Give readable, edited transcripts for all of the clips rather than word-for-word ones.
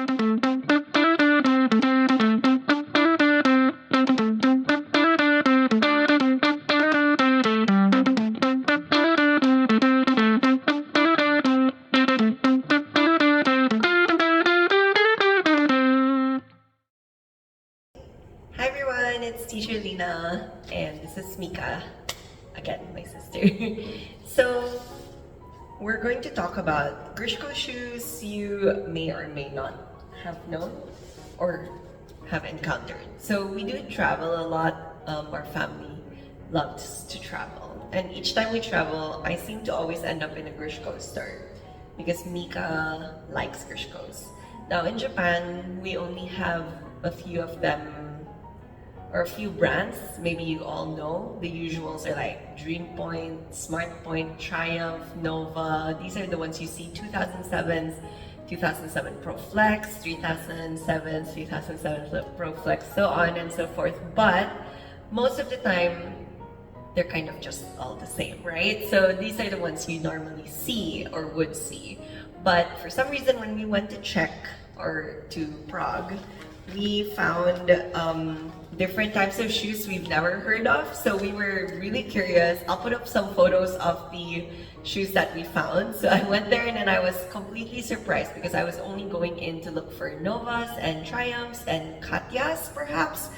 Hi everyone, it's Teacher Lina and this is Mika, again my sister. So we're going to talk about Grishko shoes you may or may not have known or have encountered. So we do travel a lot, our family loves to travel, and each time we travel I seem to always end up in a Grishko store because Mika likes Grishkos. Now in Japan we only have a few of them or a few brands. Maybe you all know the usuals are like Dream Point, Smart Point, Triumph, Nova. These are the ones you see: 2007s, 2007 Pro Flex, 3007s, 3007 Pro Flex, so on and so forth. But most of the time they're kind of just all the same, right? So these are the ones you normally see or would see. But for some reason when we went to Czech or to Prague, we found different types of shoes we've never heard of. So we were really curious. I'll put up some photos of the shoes that we found. So I went there and then I was completely surprised because I was only going in to look for Novas and Triumphs and Katyas perhaps.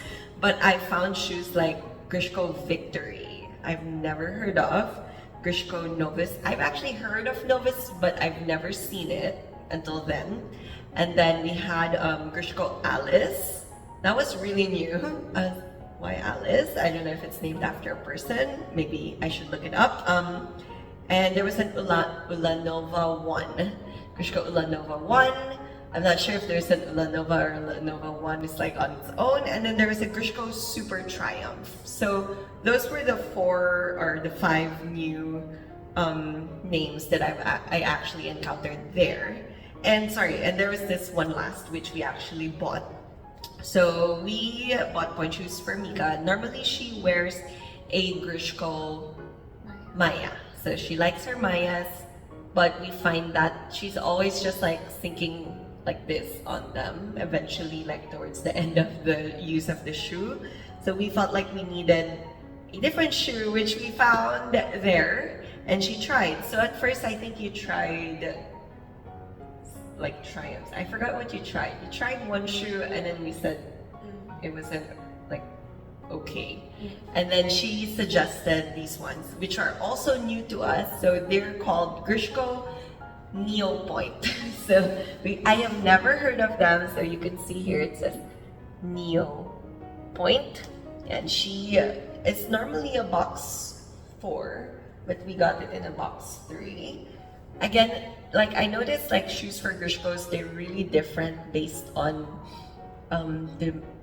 But I found shoes like Grishko Victory, I've never heard of. Grishko Novus, I've actually heard of Novus, but I've never seen it until then. And then we had Grishko Alice. That was really new. Why Alice? I don't know if it's named after a person. Maybe I should look it up. And there was an Ulanova 1. Grishko Ulanova 1. I'm not sure if there's an Ulanova or Ulanova 1 is like on its own. And then there was a Grishko Super Triumph. So those were the 4 or the 5 new names that I actually encountered there. And there was this one last which we actually bought. So we bought pointe shoes for Mika. Normally she wears a Grishko Maya. So she likes her Mayas, but we find that she's always just like thinking like this on them eventually, like towards the end of the use of the shoe. So we felt like we needed a different shoe, which we found there, and she tried. So at first I think you tried like Triumphs. I forgot what you tried. You tried one shoe and then we said it wasn't like okay. And then she suggested these ones, which are also new to us. So they're called Grishko Neo Pointes. So I have never heard of them. So you can see here it says Neo Pointe, and she is normally a box 4, but we got it in a box 3. Again, like I noticed, like shoes for Grishkos, they're really different based on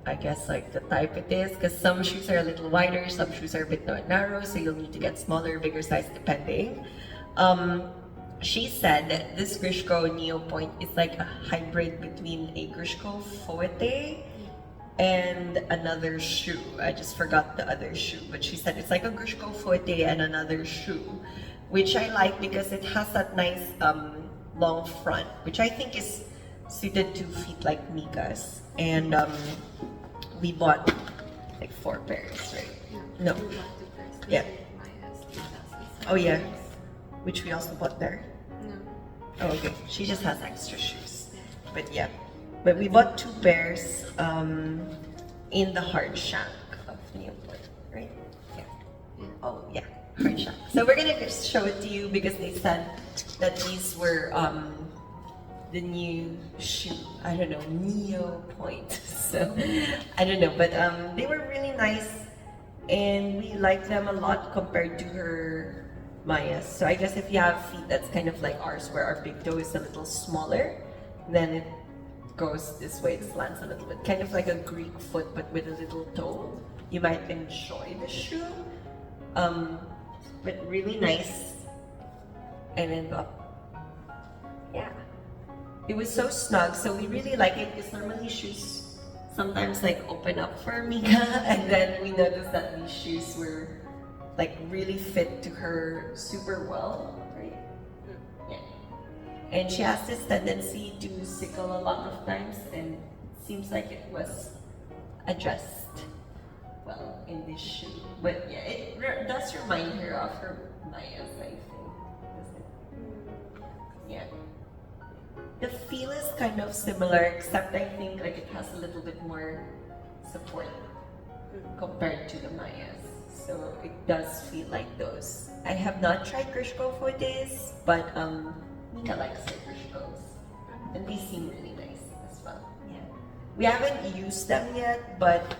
I guess like the type it is, because some shoes are a little wider, some shoes are a bit more narrow, so you'll need to get smaller, bigger size depending. She said that this Grishko Neo Pointe is like a hybrid between a Grishko Pointe and another shoe. I just forgot the other shoe, but she said it's like a Grishko Pointe and another shoe, which I like because it has that nice long front, which I think is suited to feet like Mika's. And we bought like 4 pairs, right? No. Yeah. Oh yeah. Which we also bought there. Oh, okay. She just has extra shoes. But yeah. But we bought 2 pairs in the hard shack of Neo Pointe, right? Yeah. Oh yeah. Hard shack. So we're gonna show it to you because they said that these were the new shoe. I don't know, Neo Pointe. So I don't know, but they were really nice and we like them a lot compared to her Mayas. So I guess if you have feet that's kind of like ours, where our big toe is a little smaller, then it goes this way, it slants a little bit, kind of like a Greek foot but with a little toe. You might enjoy the shoe, but really nice. And then yeah, it was so snug, so we really like it because normally shoes sometimes like open up for Mika, and then we noticed that these shoes were like really fit to her super well, right? Yeah. And she has this tendency to sickle a lot of times, and it seems like it was addressed well in this shoe. But yeah, it does remind her of her Maya's, I think. Does it? Yeah. The feel is kind of similar, except I think like it has a little bit more support compared to the Mayas. So it does feel like those. I have not tried Grishko Pointes, but Mika likes her Grishkos. And they seem really nice as well. Yeah. We haven't used them yet, but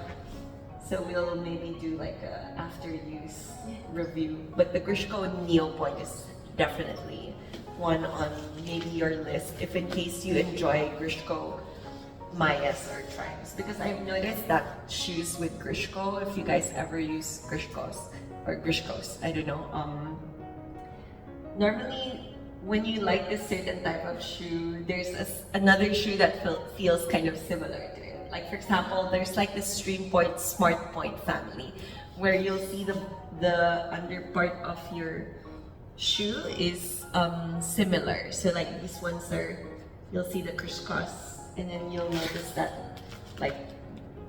so we'll maybe do like a after use review. But the Grishko Neo Pointes is definitely one on maybe your list if in case you enjoy Grishko Mayas or Triumphs, because I've noticed that shoes with Grishko, if you guys ever use Grishkos or Grishkos, I don't know, normally when you like this certain type of shoe, there's another shoe that feels kind of similar to it. Like for example, there's like the Stream Point Smart Point family, where you'll see the under part of your shoe is similar. So like these ones are, you'll see the Grishkos, and then you'll notice that like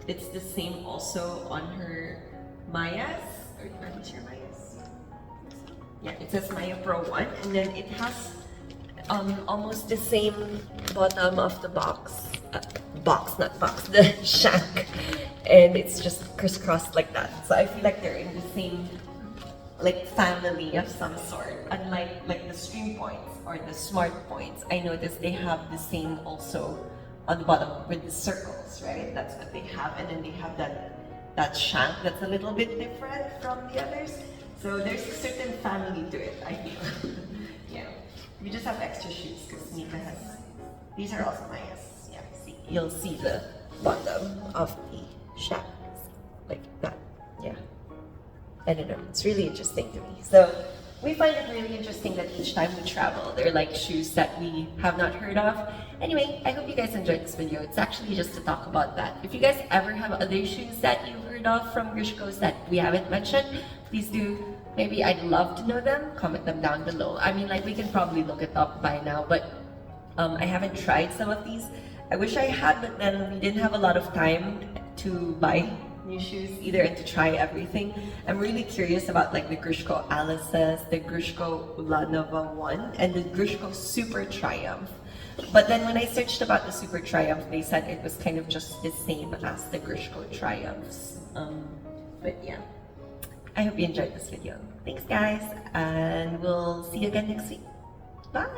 it's the same also on her Mayas. Are these your Mayas? Yeah, it says Maya Pro 1, and then it has almost the same bottom of the the shank, and it's just crisscrossed like that. So I feel like they're in the same like family of some sort. Unlike like the Stream Points or the Smart Points, I noticed they have the same also on the bottom with the circles, right? That's what they have, and then they have that shank that's a little bit different from the others. So there's a certain family to it, I feel. Yeah. We just have extra shoes because Mika has. These are also Maya's. Yeah. See, you'll see the bottom of the shank like that. Yeah. I don't know. It's really interesting to me. So we find it really interesting that each time we travel, they're like shoes that we have not heard of. Anyway, I hope you guys enjoyed this video. It's actually just to talk about that. If you guys ever have other shoes that you've heard of from Grishkos that we haven't mentioned, please do. Maybe I'd love to know them. Comment them down below. I mean, like we can probably look it up by now, but I haven't tried some of these. I wish I had, but then we didn't have a lot of time to buy new shoes either and to try everything. I'm really curious about like the Grishko Alice's, the Grishko Ulanova 1, and the Grishko Super Triumph. But then when I searched about the Super Triumph, they said it was kind of just the same as the Grishko Triumphs. But yeah, I hope you enjoyed this video. Thanks guys, and we'll see you again next week. Bye!